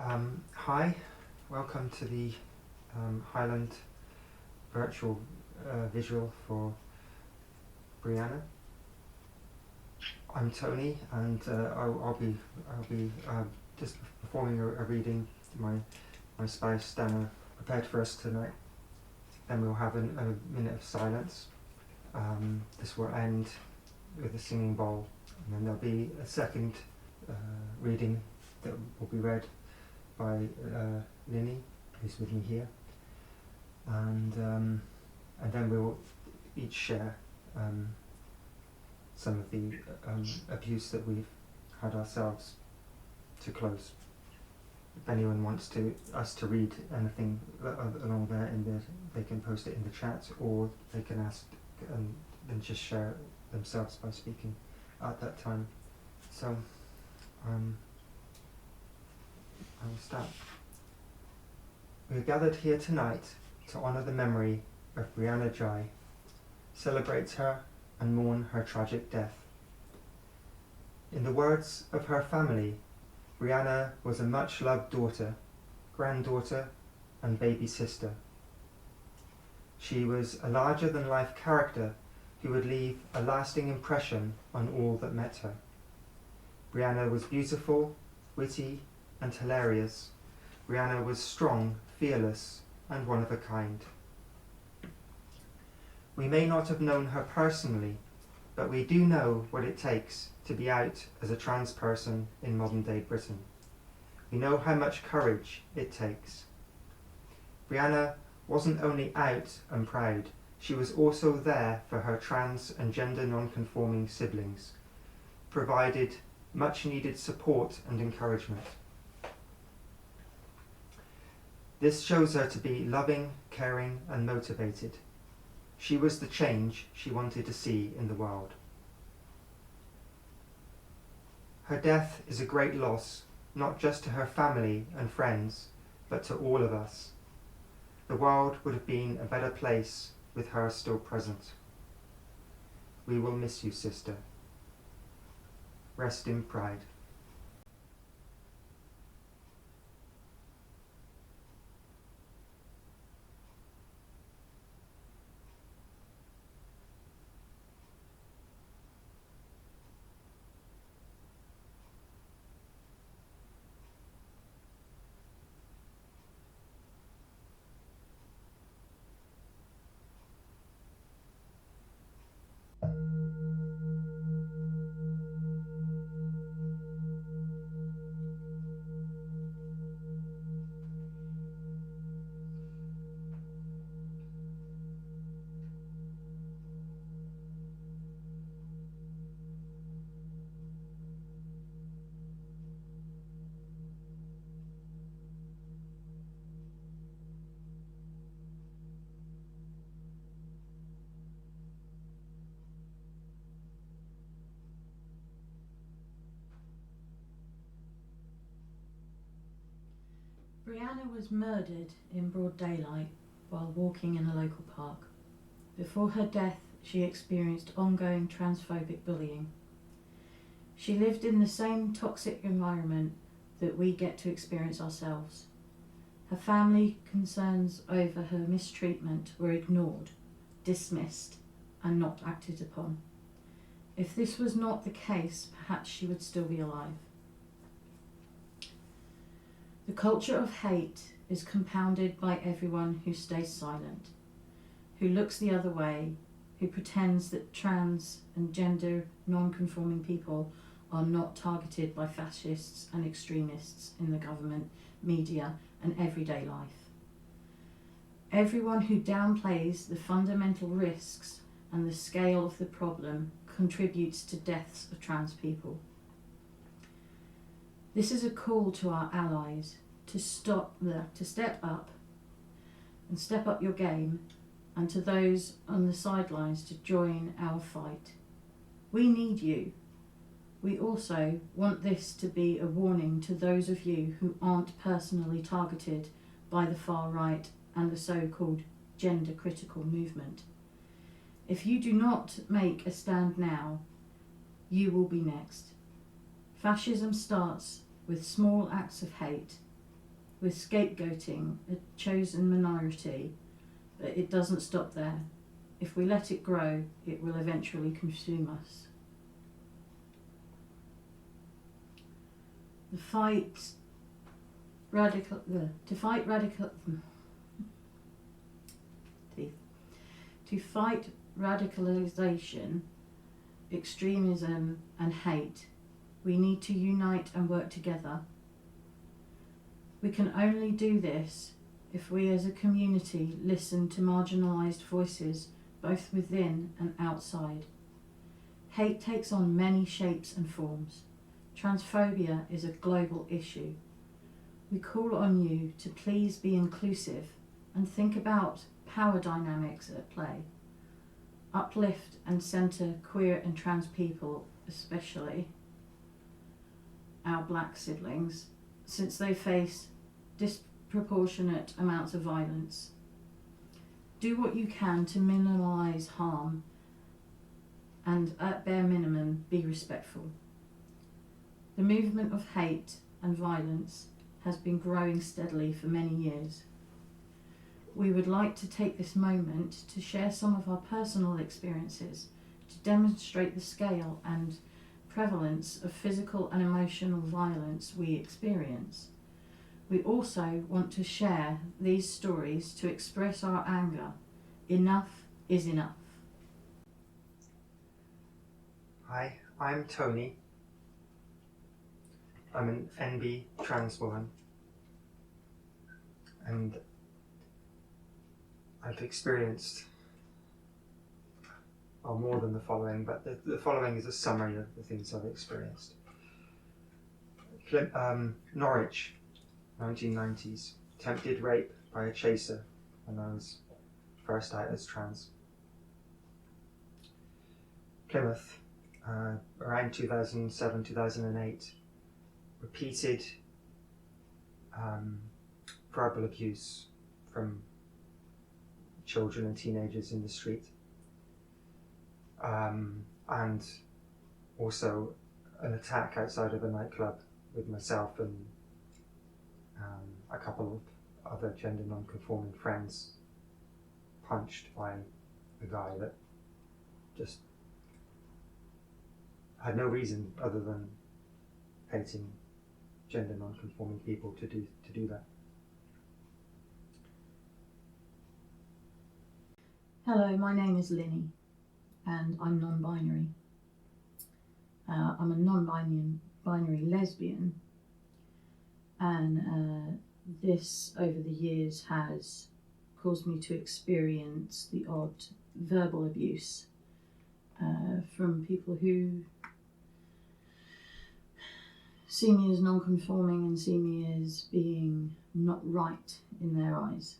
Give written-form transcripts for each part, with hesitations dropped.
Hi, welcome to the Highland Virtual Vigil for Brianna. I'm Toni, and I'll be just performing a reading. My spouse Dana prepared for us tonight. Then we'll have a minute of silence. This will end with a singing bowl, and then there'll be a second reading that will be read by Lynie, who's with me here, and then we'll each share some of the abuse that we've had ourselves to close. If anyone wants us to read anything along there, they can post it in the chat, or they can ask and just share it themselves by speaking at that time. So I will start. We are gathered here tonight to honour the memory of Brianna Ghey, celebrate her and mourn her tragic death. In the words of her family, Brianna was a much-loved daughter, granddaughter and baby sister. She was a larger-than-life character who would leave a lasting impression on all that met her. Brianna was beautiful, witty and hilarious. Brianna was strong, fearless, and one of a kind. We may not have known her personally, but we do know what it takes to be out as a trans person in modern-day Britain. We know how much courage it takes. Brianna wasn't only out and proud, she was also there for her trans and gender non-conforming siblings, provided much-needed support and encouragement. This shows her to be loving, caring and motivated. She was the change she wanted to see in the world. Her death is a great loss, not just to her family and friends, but to all of us. The world would have been a better place with her still present. We will miss you, sister. Rest in pride. Brianna was murdered in broad daylight while walking in a local park. Before her death, she experienced ongoing transphobic bullying. She lived in the same toxic environment that we get to experience ourselves. Her family concerns over her mistreatment were ignored, dismissed, and not acted upon. If this was not the case, perhaps she would still be alive. The culture of hate is compounded by everyone who stays silent, who looks the other way, who pretends that trans and gender non-conforming people are not targeted by fascists and extremists in the government, media and everyday life. Everyone who downplays the fundamental risks and the scale of the problem contributes to deaths of trans people. This is a call to our allies to step up and step up your game, and to those on the sidelines to join our fight. We need you. We also want this to be a warning to those of you who aren't personally targeted by the far right and the so-called gender critical movement. If you do not make a stand now, you will be next. Fascism starts with small acts of hate, with scapegoating a chosen minority, but it doesn't stop there. If we let it grow, it will eventually consume us. To fight radicalisation, extremism and hate, we need to unite and work together. We can only do this if we as a community listen to marginalised voices both within and outside. Hate takes on many shapes and forms. Transphobia is a global issue. We call on you to please be inclusive and think about power dynamics at play. Uplift and centre queer and trans people, especially our black siblings, since they face disproportionate amounts of violence. Do what you can to minimise harm and, at bare minimum, be respectful. The movement of hate and violence has been growing steadily for many years. We would like to take this moment to share some of our personal experiences to demonstrate the scale and prevalence of physical and emotional violence we experience. We also want to share these stories to express our anger. Enough is enough. Hi, I'm Toni. I'm an NB trans woman, and I've experienced more than the following, but the following is a summary of the things I've experienced. Norwich, 1990s, attempted rape by a chaser when I was first out as trans. Plymouth, around 2007, 2008, repeated verbal abuse from children and teenagers in the street, and also an attack outside of a nightclub with myself and a couple of other gender non-conforming friends, punched by a guy that just had no reason other than hating gender non-conforming people to do that. Hello, my name is Lynie and I'm non-binary. I'm a non-binary lesbian, and this over the years has caused me to experience the odd verbal abuse from people who see me as non-conforming and see me as being not right in their eyes.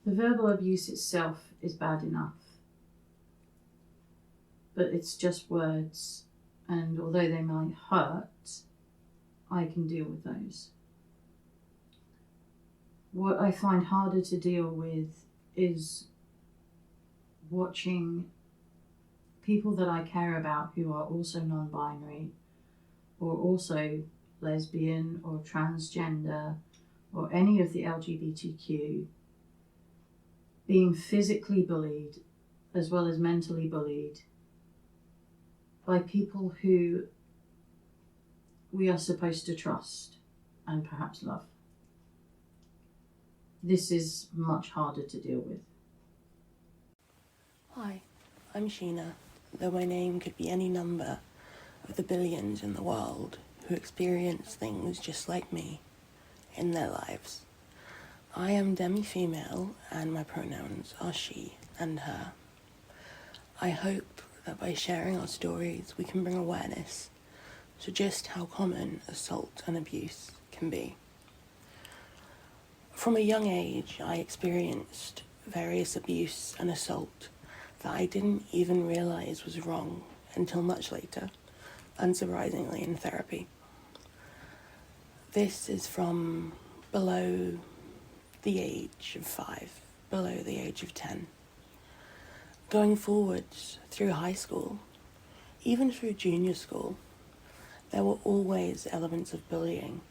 The verbal abuse itself is bad enough, but it's just words, and although they might hurt, I can deal with those. What I find harder to deal with is watching people that I care about who are also non-binary or also lesbian or transgender or any of the LGBTQ being physically bullied as well as mentally bullied by people who we are supposed to trust and perhaps love. This is much harder to deal with. Hi, I'm Shina, though my name could be any number of the billions in the world who experience things just like me in their lives. I am demi-female and my pronouns are she and her. I hope that by sharing our stories we can bring awareness to just how common assault and abuse can be. From a young age, I experienced various abuse and assault that I didn't even realise was wrong until much later, unsurprisingly in therapy. This is from below the age of 5, below the age of 10. Going forwards through high school, even through junior school, There were always elements of bullying,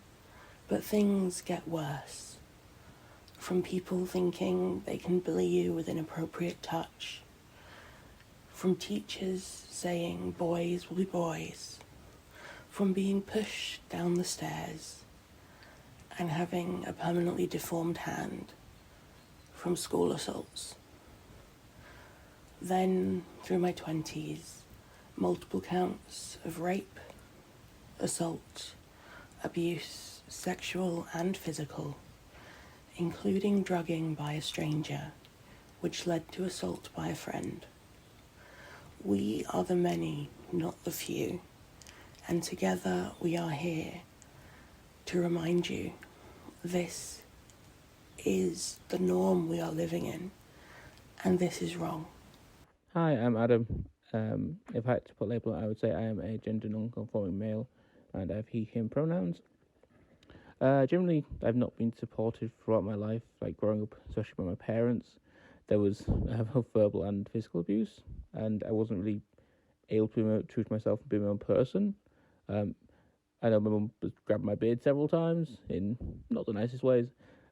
but things get worse. From people thinking they can bully you with inappropriate touch, from teachers saying boys will be boys, from being pushed down the stairs and having a permanently deformed hand, from school assaults. Then, through my 20s, multiple counts of rape, assault, abuse, sexual and physical, including drugging by a stranger, which led to assault by a friend. We are the many, not the few, and together we are here to remind you this is the norm we are living in, and this is wrong. Hi, I'm Adam. If I had to put a label, I would say I am a gender non-conforming male, and I have he/him pronouns. Generally, I've not been supported throughout my life, like growing up, especially by my parents. There was verbal and physical abuse, and I wasn't really able to be true to myself and be my own person. I know my mum grabbed my beard several times in not the nicest ways,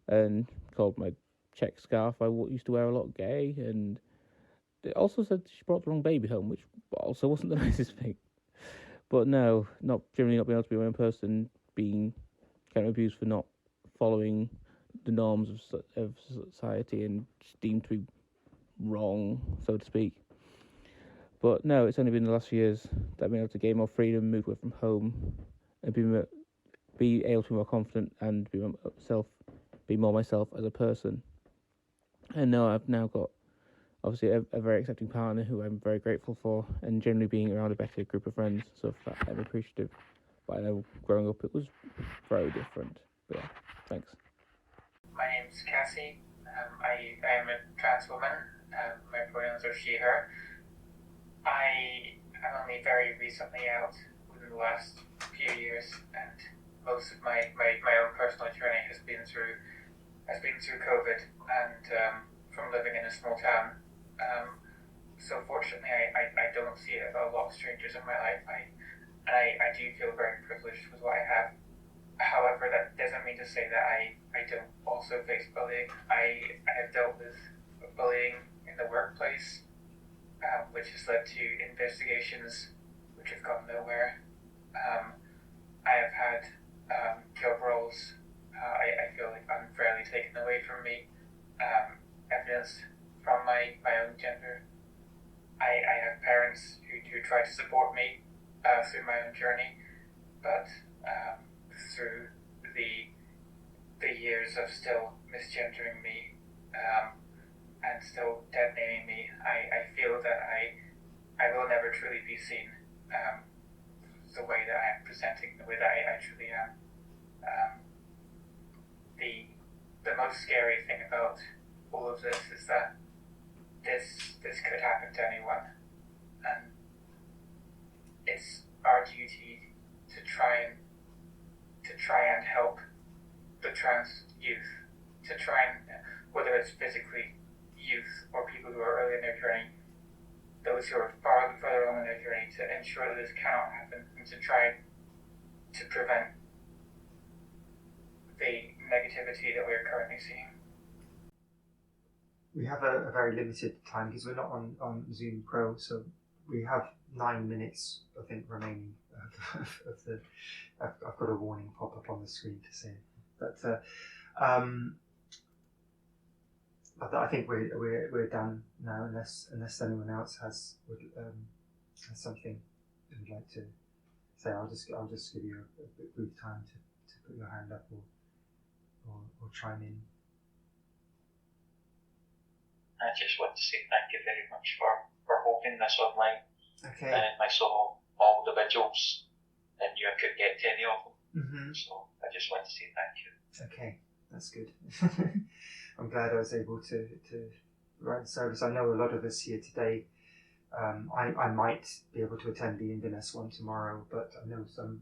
and called my check scarf I used to wear a lot gay, and it also said she brought the wrong baby home, which also wasn't the nicest thing. But no, not generally not being able to be my own person, being kind of abused for not following the norms of society and deemed to be wrong, so to speak. But no, it's only been the last few years that I've been able to gain more freedom, move away from home, and be able to be more confident and be more myself as a person. And now I've now got obviously a very accepting partner who I'm very grateful for, and generally being around a better group of friends, so for that I'm appreciative. But I know growing up it was very different. But yeah, thanks. My name's Cassie. I am a trans woman. My pronouns are she, her. I am only very recently out within the last few years, and most of my own personal journey has been through COVID and from living in a small town. So fortunately, I don't see a lot of strangers in my life. I do feel very privileged with what I have. However, that doesn't mean to say that I don't also face bullying. I have dealt with bullying in the workplace, which has led to investigations which have gone nowhere. I have had job roles I feel like unfairly taken away from me, evidence from my own gender. I have parents who try to support me through my own journey, but through the years of still misgendering me and still dead naming me, I feel that I will never truly be seen the way that I am presenting, the way that I truly am. The most scary thing about all of this is that this could happen to anyone, and it's our duty to try and help the trans youth, to try and, whether it's physically youth or people who are early in their journey, those who are far further along in their journey, to ensure that this cannot happen and to try to prevent the negativity that we're currently seeing. We have a very limited time because we're not on Zoom Pro, so we have 9 minutes, I think, remaining of the. I've got a warning pop up on the screen to say, but I think we're done now, unless anyone else has something they would like to say. I'll just give you a brief time to put your hand up or chime in. I just want to say thank you very much for holding this online. Okay. I saw all the vigils and you couldn't get to any of them. Mm-hmm. So I just want to say thank you. Okay, that's good. I'm glad I was able to write the service. I know a lot of us here today. I might be able to attend the Inverness one tomorrow, but I know some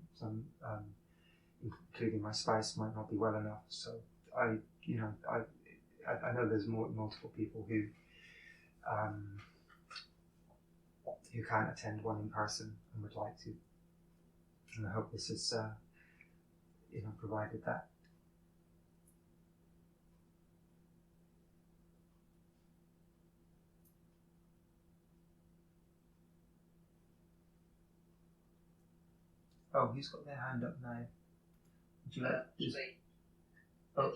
including my spouse, might not be well enough. So I know there's multiple people who can't attend one in person and would like to. And I hope this has provided that. Oh, who's got their hand up now? Would you like? Oh.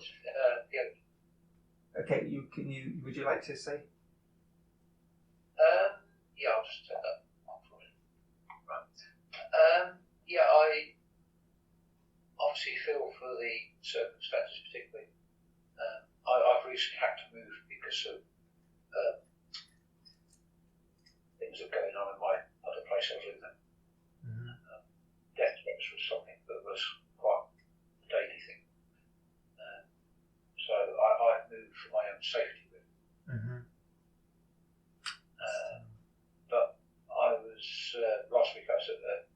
Yeah. Okay. Would you like to say? Yeah, I'll just take that one for it. Right. Yeah, I obviously feel for the circumstances, particularly. I've recently had to move because of things that are going on in my other place I was living. Death threats was something that was quite a daily thing. So I've moved for my own safety. But I was, last week I was at the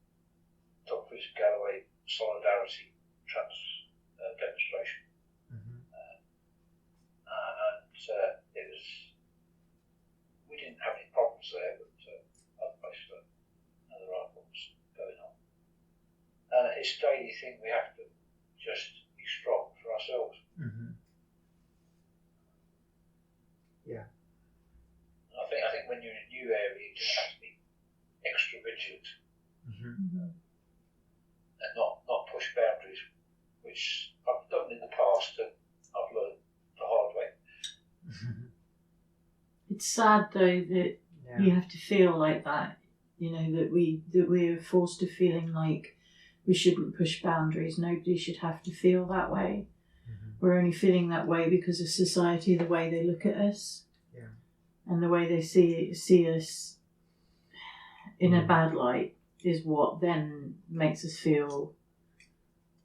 Dr. Galloway Solidarity demonstration. And it was, we didn't have any problems there, but other places there are problems going on. It's a daily thing, we have to just be strong for ourselves. Yeah. I think when you're in a new area, you just have to be extra vigilant and not push boundaries, which I've done in the past and I've learned the hard way. It's sad though that you have to feel like that, that we're forced to feeling like we shouldn't push boundaries. Nobody should have to feel that way. We're only feeling that way because of society, the way they look at us, and the way they see us in a bad light is what then makes us feel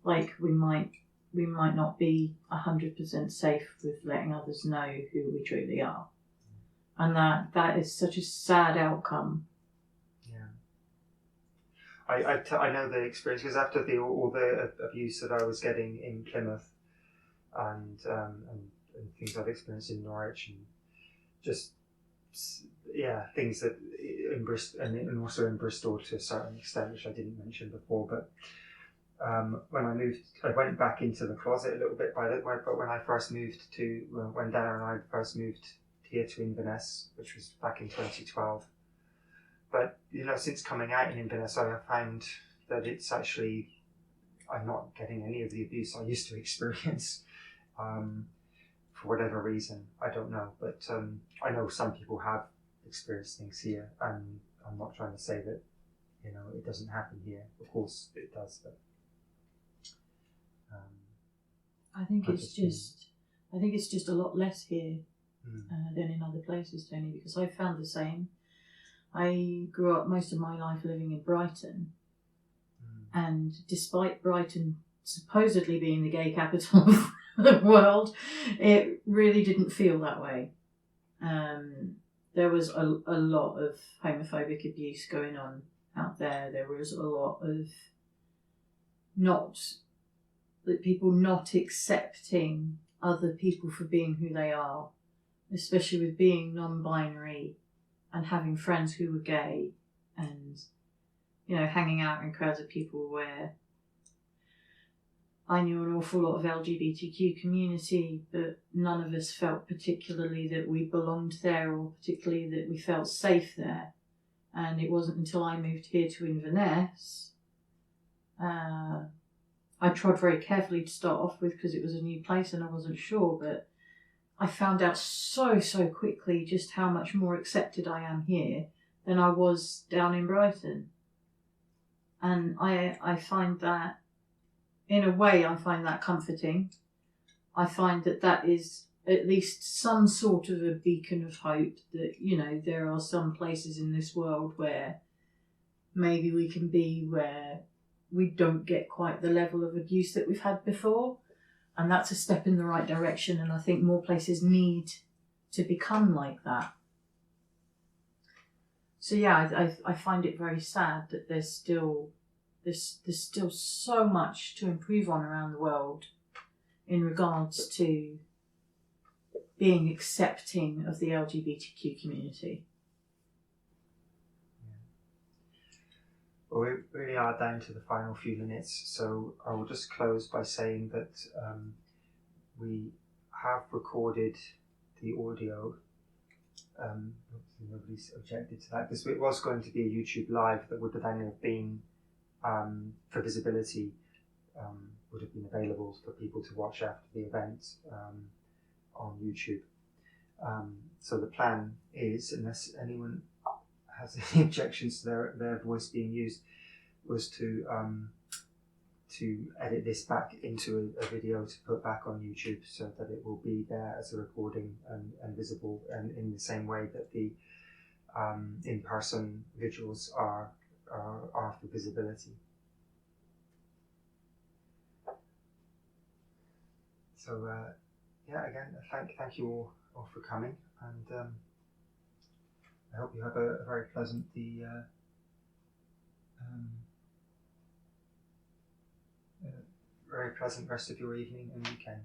like we might not be 100% safe with letting others know who we truly are. And that is such a sad outcome. Yeah. I know the experience because after all the abuse that I was getting in Plymouth and things I've experienced in Norwich and just things that in Bristol and also in Bristol to a certain extent, which I didn't mention before, but when I moved, I went back into the closet a little bit but when I first moved when Dana and I first moved here to Inverness, which was back in 2012. But since coming out in Inverness, I have found that it's actually I'm not getting any of the abuse I used to experience. For whatever reason, I don't know, but I know some people have experienced things here, and I'm not trying to say that it doesn't happen here. Of course, it does, but I think it's just a lot less here than in other places, Tony, because I found the same. I grew up most of my life living in Brighton, and despite Brighton supposedly being the gay capital of the world, it really didn't feel that way. There was a lot of homophobic abuse going on out there. There was a lot of people not accepting other people for being who they are, especially with being non-binary and having friends who were gay and hanging out in crowds of people where I knew an awful lot of LGBTQ community, but none of us felt particularly that we belonged there or particularly that we felt safe there. And it wasn't until I moved here to Inverness, I trod very carefully to start off with because it was a new place and I wasn't sure, but I found out so quickly just how much more accepted I am here than I was down in Brighton. And I find that, in a way, I find that comforting. I find that is at least some sort of a beacon of hope that, there are some places in this world where maybe we can be where we don't get quite the level of abuse that we've had before. And that's a step in the right direction. And I think more places need to become like that. So yeah, I find it very sad that there's still so much to improve on around the world in regards to being accepting of the LGBTQ community. Well, we really are down to the final few minutes, so I will just close by saying that we have recorded the audio. Nobody's objected to that, because it was going to be a YouTube live that would then have been, for visibility, would have been available for people to watch after the event on YouTube. So the plan is, unless anyone has any objections to their voice being used, was to edit this back into a video to put back on YouTube, so that it will be there as a recording and visible, and in the same way that the in-person visuals are for visibility. So again, thank you all for coming, and I hope you have a very pleasant very pleasant rest of your evening and weekend.